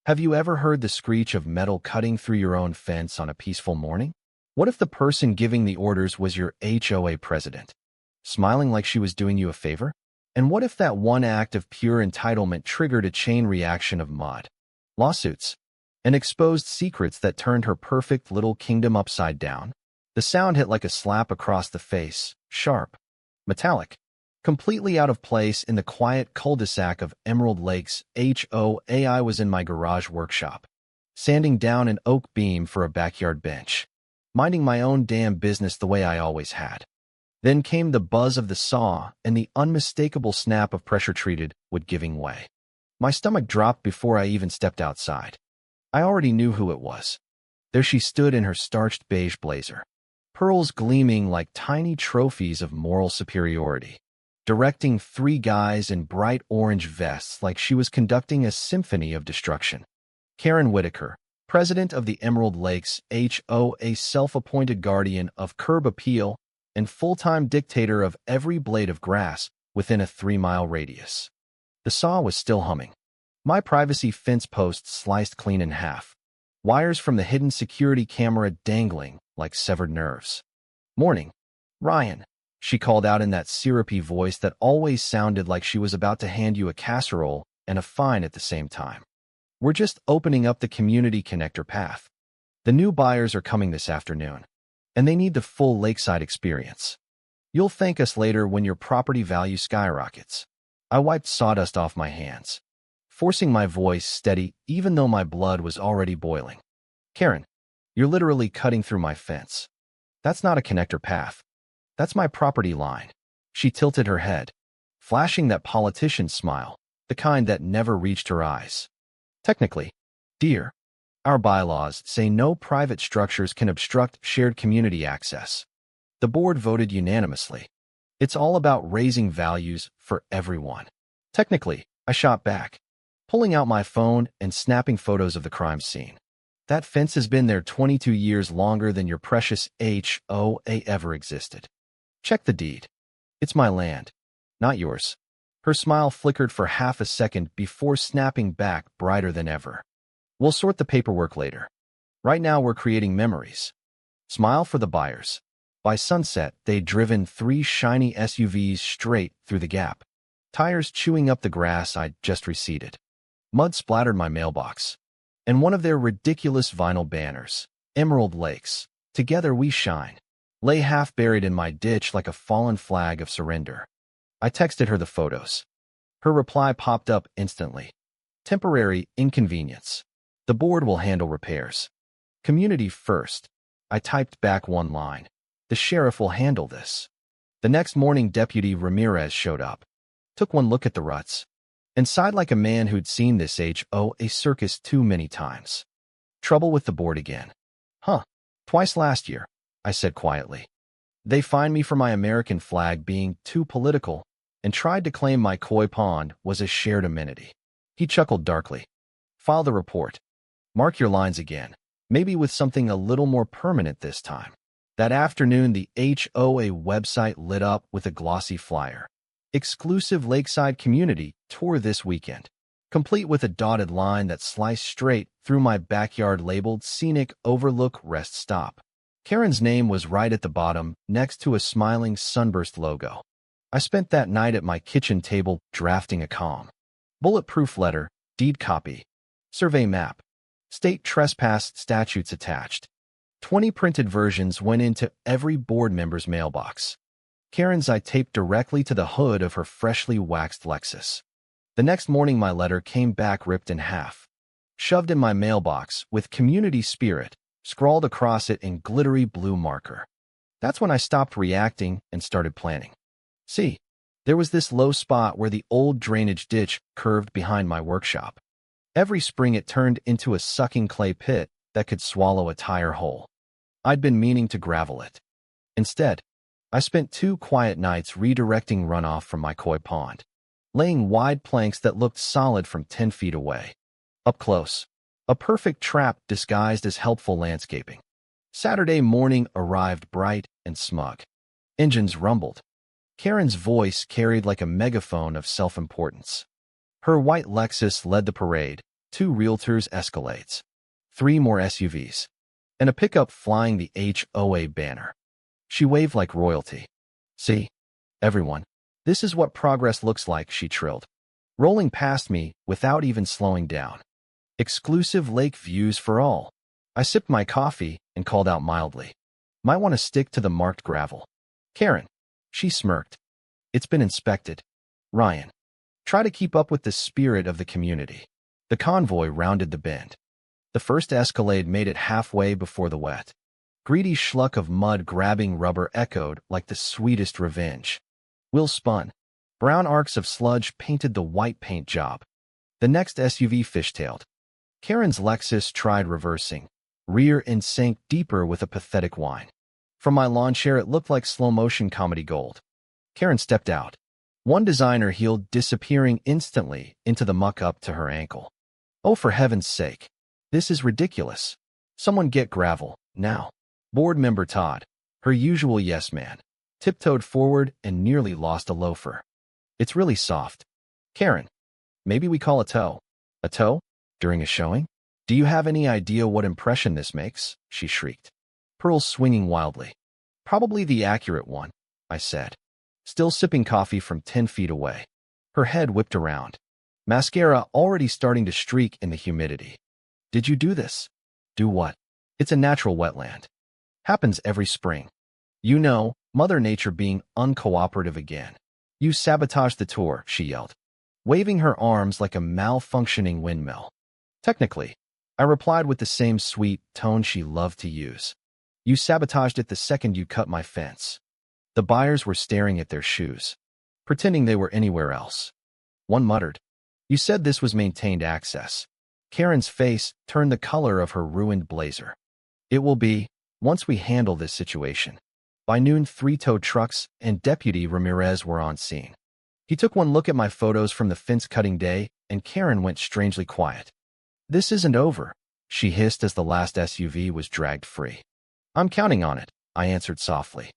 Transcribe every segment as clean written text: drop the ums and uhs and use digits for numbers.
Have you ever heard the screech of metal cutting through your own fence on a peaceful morning? What if the person giving the orders was your HOA president, smiling like she was doing you a favor? And what if that one act of pure entitlement triggered a chain reaction of mud, lawsuits, and exposed secrets that turned her perfect little kingdom upside down? The sound hit like a slap across the face, sharp, metallic, completely out of place in the quiet cul-de-sac of Emerald Lakes. HOA. I was in my garage workshop, sanding down an oak beam for a backyard bench, minding my own damn business the way I always had. Then came the buzz of the saw and the unmistakable snap of pressure-treated wood giving way. My stomach dropped before I even stepped outside. I already knew who it was. There she stood in her starched beige blazer, pearls gleaming like tiny trophies of moral superiority, directing three guys in bright orange vests like she was conducting a symphony of destruction. Karen Whitaker, president of the Emerald Lakes HOA, self-appointed guardian of curb appeal and full-time dictator of every blade of grass within a 3-mile radius. The saw was still humming. My privacy fence post sliced clean in half, wires from the hidden security camera dangling like severed nerves. "Morning, Ryan," she called out in that syrupy voice that always sounded like she was about to hand you a casserole and a fine at the same time. "We're just opening up the community connector path. The new buyers are coming this afternoon, and they need the full lakeside experience. You'll thank us later when your property value skyrockets." I wiped sawdust off my hands, forcing my voice steady even though my blood was already boiling. "Karen, you're literally cutting through my fence. That's not a connector path. That's my property line." She tilted her head, flashing that politician smile, the kind that never reached her eyes. "Technically, dear, our bylaws say no private structures can obstruct shared community access." The board voted unanimously. It's all about raising values for everyone. "Technically," I shot back, pulling out my phone and snapping photos of the crime scene. "That fence has been there 22 years longer than your precious HOA ever existed. Check the deed. It's my land, not yours." Her smile flickered for half a second before snapping back brighter than ever. "We'll sort the paperwork later. Right now we're creating memories." Smile for the buyers. By sunset, they'd driven 3 shiny SUVs straight through the gap, tires chewing up the grass I'd just reseeded. Mud splattered my mailbox, and one of their ridiculous vinyl banners, "Emerald Lakes, Together We Shine," lay half buried in my ditch like a fallen flag of surrender. I texted her the photos. Her reply popped up instantly. "Temporary inconvenience. The board will handle repairs. Community first." I typed back one line. "The sheriff will handle this." The next morning, Deputy Ramirez showed up, took one look at the ruts, and sighed like a man who'd seen this HOA circus too many times. "Trouble with the board again." "Huh. Twice last year," I said quietly. "They fined me for my American flag being too political and tried to claim my koi pond was a shared amenity." He chuckled darkly. "File the report. Mark your lines again, maybe with something a little more permanent this time." That afternoon, the HOA website lit up with a glossy flyer. "Exclusive Lakeside Community Tour this weekend," complete with a dotted line that sliced straight through my backyard labeled Scenic Overlook Rest Stop. Karen's name was right at the bottom, next to a smiling sunburst logo. I spent that night at my kitchen table drafting a calm, bulletproof letter, deed copy, survey map, state trespass statutes attached. 20 printed versions went into every board member's mailbox. Karen's I taped directly to the hood of her freshly waxed Lexus. The next morning, my letter came back ripped in half, shoved in my mailbox with "Community Spirit" scrawled across it in glittery blue marker. That's when I stopped reacting and started planning. See, there was this low spot where the old drainage ditch curved behind my workshop. Every spring it turned into a sucking clay pit that could swallow a tire hole. I'd been meaning to gravel it. Instead, I spent 2 quiet nights redirecting runoff from my koi pond, laying wide planks that looked solid from 10 feet away. Up close, a perfect trap disguised as helpful landscaping. Saturday morning arrived bright and smug. Engines rumbled. Karen's voice carried like a megaphone of self-importance. Her white Lexus led the parade, 2 realtors Escalades, 3 more SUVs, and a pickup flying the HOA banner. She waved like royalty. "See, everyone, this is what progress looks like," she trilled, rolling past me without even slowing down. "Exclusive lake views for all." I sipped my coffee and called out mildly, "Might want to stick to the marked gravel." "Karen," she smirked, "it's been inspected." "Ryan, try to keep up with the spirit of the community." The convoy rounded the bend. The first Escalade made it halfway before the wet, greedy schluck of mud-grabbing rubber echoed like the sweetest revenge. Wheels spun. Brown arcs of sludge painted the white paint job. The next SUV fishtailed. Karen's Lexus tried reversing, rear end sank deeper with a pathetic whine. From my lawn chair it looked like slow-motion comedy gold. Karen stepped out, one designer heel disappearing instantly into the muck up to her ankle. "Oh, for heaven's sake. This is ridiculous. Someone get gravel, now." Board member Todd, her usual yes man, tiptoed forward and nearly lost a loafer. "It's really soft." "Karen, maybe we call a tow." "A tow? During a showing? Do you have any idea what impression this makes?" she shrieked, pearls swinging wildly. "Probably the accurate one," I said, still sipping coffee from 10 feet away. Her head whipped around, mascara already starting to streak in the humidity. "Did you do this?" "Do what?" "It's a natural wetland. Happens every spring. You know, Mother Nature being uncooperative again. You sabotaged the tour," she yelled, waving her arms like a malfunctioning windmill. "Technically," I replied with the same sweet tone she loved to use. "You sabotaged it the second you cut my fence." The buyers were staring at their shoes, pretending they were anywhere else. One muttered, "You said this was maintained access." Karen's face turned the color of her ruined blazer. "It will be, once we handle this situation." By noon, 3 tow trucks and Deputy Ramirez were on scene. He took one look at my photos from the fence-cutting day, and Karen went strangely quiet. "This isn't over," she hissed as the last SUV was dragged free. "I'm counting on it," I answered softly.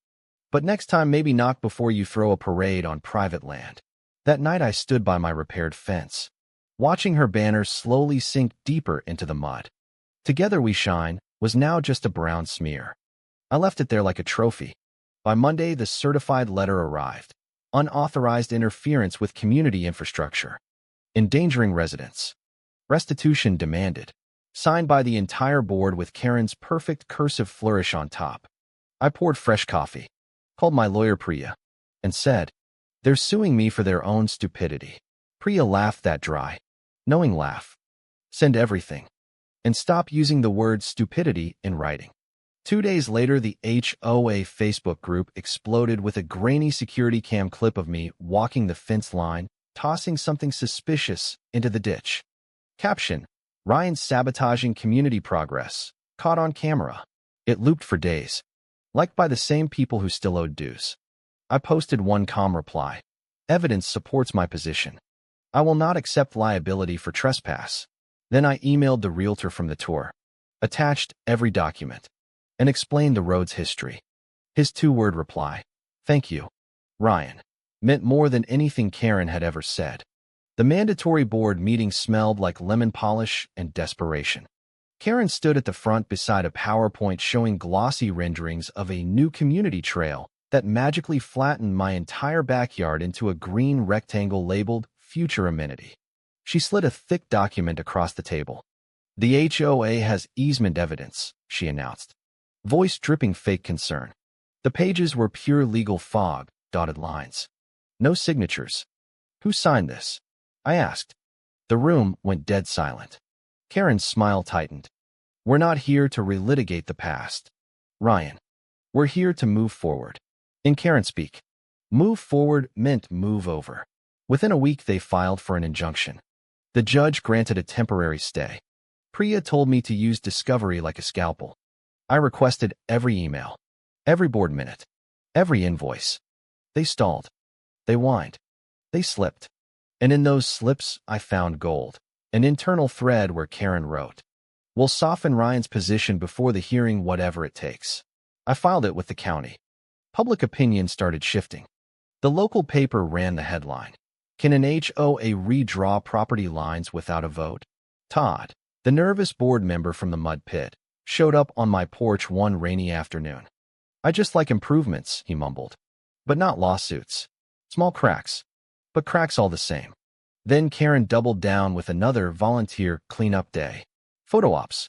"But next time maybe knock before you throw a parade on private land." That night I stood by my repaired fence, watching her banner slowly sink deeper into the mud. "Together We Shine" was now just a brown smear. I left it there like a trophy. By Monday, the certified letter arrived. Unauthorized interference with community infrastructure. Endangering residents. Restitution demanded. Signed by the entire board with Karen's perfect cursive flourish on top. I poured fresh coffee, called my lawyer Priya, and said, "They're suing me for their own stupidity." Priya laughed that dry, knowing laugh. "Send everything. And stop using the word stupidity in writing." 2 days later, the HOA Facebook group exploded with a grainy security cam clip of me walking the fence line, tossing something suspicious into the ditch. Caption: "Ryan's sabotaging community progress. Caught on camera." It looped for days, liked by the same people who still owed dues. I posted one calm reply: "Evidence supports my position. I will not accept liability for trespass." Then I emailed the realtor from the tour, attached every document, and explained the road's history. His 2-word reply, "Thank you, Ryan," meant more than anything Karen had ever said. The mandatory board meeting smelled like lemon polish and desperation. Karen stood at the front beside a PowerPoint showing glossy renderings of a new community trail that magically flattened my entire backyard into a green rectangle labeled Future Amenity. She slid a thick document across the table. "The HOA has easement evidence," she announced, voice dripping fake concern. The pages were pure legal fog, dotted lines. No signatures. "Who signed this?" I asked. The room went dead silent. Karen's smile tightened. "We're not here to relitigate the past, Ryan. We're here to move forward." In Karen speak, move forward meant move over. Within a week, they filed for an injunction. The judge granted a temporary stay. Priya told me to use discovery like a scalpel. I requested every email, every board minute, every invoice. They stalled. They whined. They slipped. And in those slips, I found gold. An internal thread where Karen wrote, "We'll soften Ryan's position before the hearing, whatever it takes." I filed it with the county. Public opinion started shifting. The local paper ran the headline, "Can an HOA redraw property lines without a vote?" Todd, the nervous board member from the mud pit, showed up on my porch one rainy afternoon. "I just like improvements," he mumbled. "But not lawsuits. Small cracks, but cracks all the same." Then Karen doubled down with another volunteer cleanup day. Photo ops,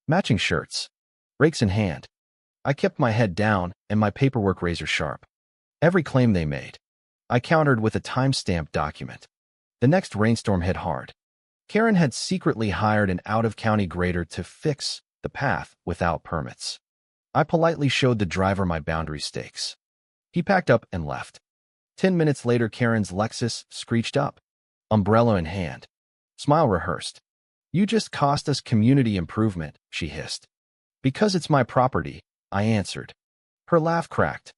matching shirts, rakes in hand. I kept my head down and my paperwork razor sharp. Every claim they made, I countered with a time-stamped document. The next rainstorm hit hard. Karen had secretly hired an out-of-county grader to fix the path without permits. I politely showed the driver my boundary stakes. He packed up and left. 10 minutes later, Karen's Lexus screeched up, umbrella in hand. Smile rehearsed. "You just cost us community improvement," she hissed. "Because it's my property," I answered. Her laugh cracked.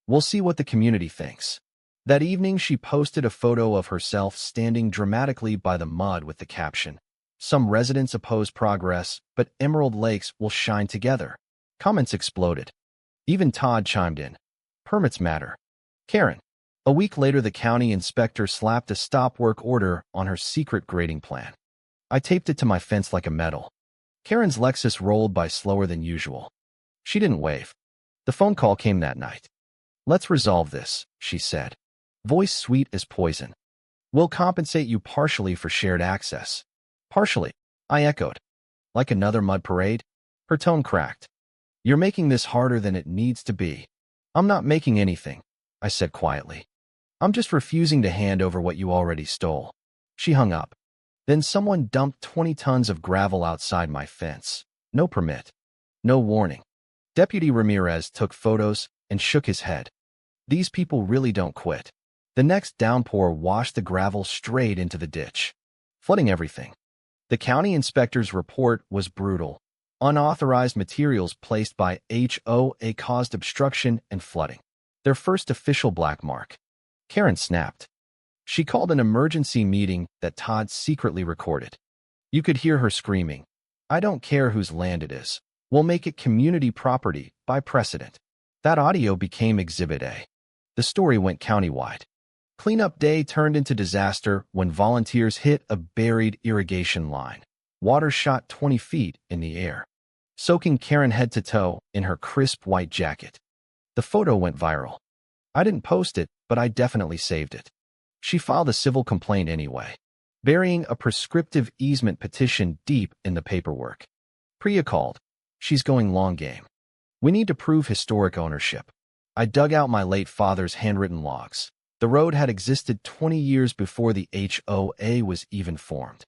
"We'll see what the community thinks." That evening, she posted a photo of herself standing dramatically by the mud with the caption, "Some residents oppose progress, but Emerald Lakes will shine together." Comments exploded. Even Todd chimed in. "Permits matter." Karen. A week later, the county inspector slapped a stop work order on her secret grading plan. I taped it to my fence like a medal. Karen's Lexus rolled by slower than usual. She didn't wave. The phone call came that night. "Let's resolve this," she said. Voice sweet as poison. "We'll compensate you partially for shared access." "Partially," I echoed. "Like another mud parade?" Her tone cracked. "You're making this harder than it needs to be." "I'm not making anything," I said quietly. "I'm just refusing to hand over what you already stole." She hung up. Then someone dumped 20 tons of gravel outside my fence. No permit. No warning. Deputy Ramirez took photos and shook his head. "These people really don't quit." The next downpour washed the gravel straight into the ditch, flooding everything. The county inspector's report was brutal. Unauthorized materials placed by HOA caused obstruction and flooding. Their first official black mark. Karen snapped. She called an emergency meeting that Todd secretly recorded. You could hear her screaming, "I don't care whose land it is. We'll make it community property by precedent." That audio became Exhibit A. The story went countywide. Cleanup day turned into disaster when volunteers hit a buried irrigation line. Water shot 20 feet in the air, soaking Karen head to toe in her crisp white jacket. The photo went viral. I didn't post it, but I definitely saved it. She filed a civil complaint anyway, burying a prescriptive easement petition deep in the paperwork. Priya called. "She's going long game. We need to prove historic ownership." I dug out my late father's handwritten logs. The road had existed 20 years before the HOA was even formed.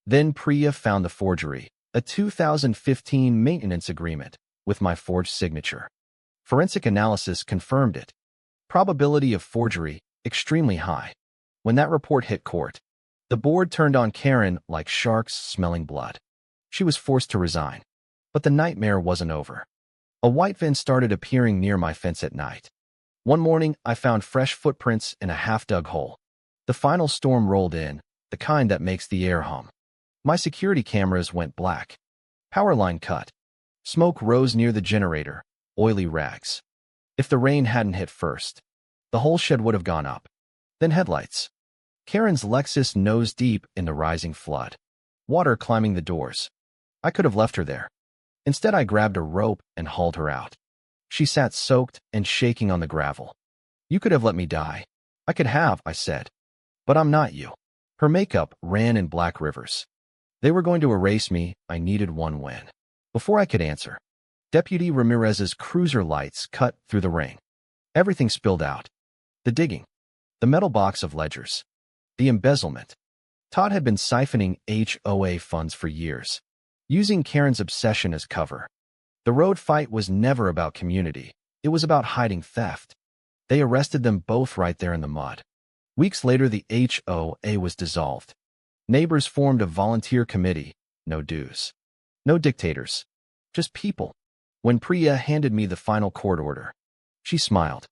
Then Priya found the forgery, a 2015 maintenance agreement with my forged signature. Forensic analysis confirmed it. Probability of forgery, extremely high. When that report hit court, the board turned on Karen like sharks smelling blood. She was forced to resign. But the nightmare wasn't over. A white van started appearing near my fence at night. One morning, I found fresh footprints in a half-dug hole. The final storm rolled in, the kind that makes the air hum. My security cameras went black. Power line cut. Smoke rose near the generator, oily rags. If the rain hadn't hit first, the whole shed would have gone up. Then headlights. Karen's Lexus nose deep in the rising flood. Water climbing the doors. I could have left her there. Instead, I grabbed a rope and hauled her out. She sat soaked and shaking on the gravel. "You could have let me die." "I could have," I said. "But I'm not you." Her makeup ran in black rivers. They were going to erase me. I needed one win. Before I could answer, Deputy Ramirez's cruiser lights cut through the rain. Everything spilled out. The digging. The metal box of ledgers. The embezzlement. Todd had been siphoning HOA funds for years, using Karen's obsession as cover. The road fight was never about community. It was about hiding theft. They arrested them both right there in the mud. Weeks later, the HOA was dissolved. Neighbors formed a volunteer committee. No dues. No dictators. Just people. When Priya handed me the final court order, she smiled.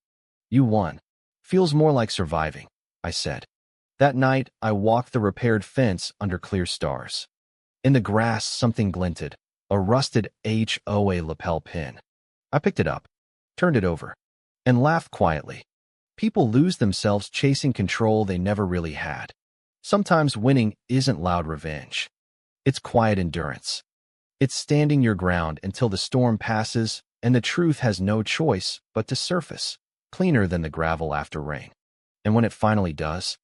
"You won. Feels more like surviving," I said. That night, I walked the repaired fence under clear stars. In the grass, something glinted. A rusted HOA lapel pin. I picked it up, turned it over, and laughed quietly. People lose themselves chasing control they never really had. Sometimes winning isn't loud revenge. It's quiet endurance. It's standing your ground until the storm passes and the truth has no choice but to surface, cleaner than the gravel after rain. And when it finally does,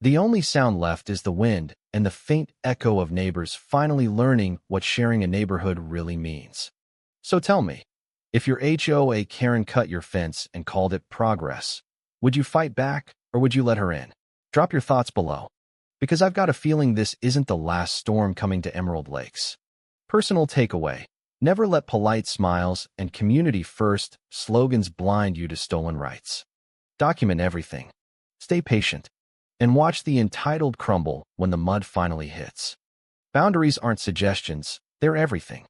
the only sound left is the wind and the faint echo of neighbors finally learning what sharing a neighborhood really means. So tell me, if your HOA Karen cut your fence and called it progress, would you fight back or would you let her in? Drop your thoughts below, because I've got a feeling this isn't the last storm coming to Emerald Lakes. Personal takeaway: never let polite smiles and community first slogans blind you to stolen rights. Document everything. Stay patient and watch the entitled crumble when the mud finally hits. Boundaries aren't suggestions, they're everything.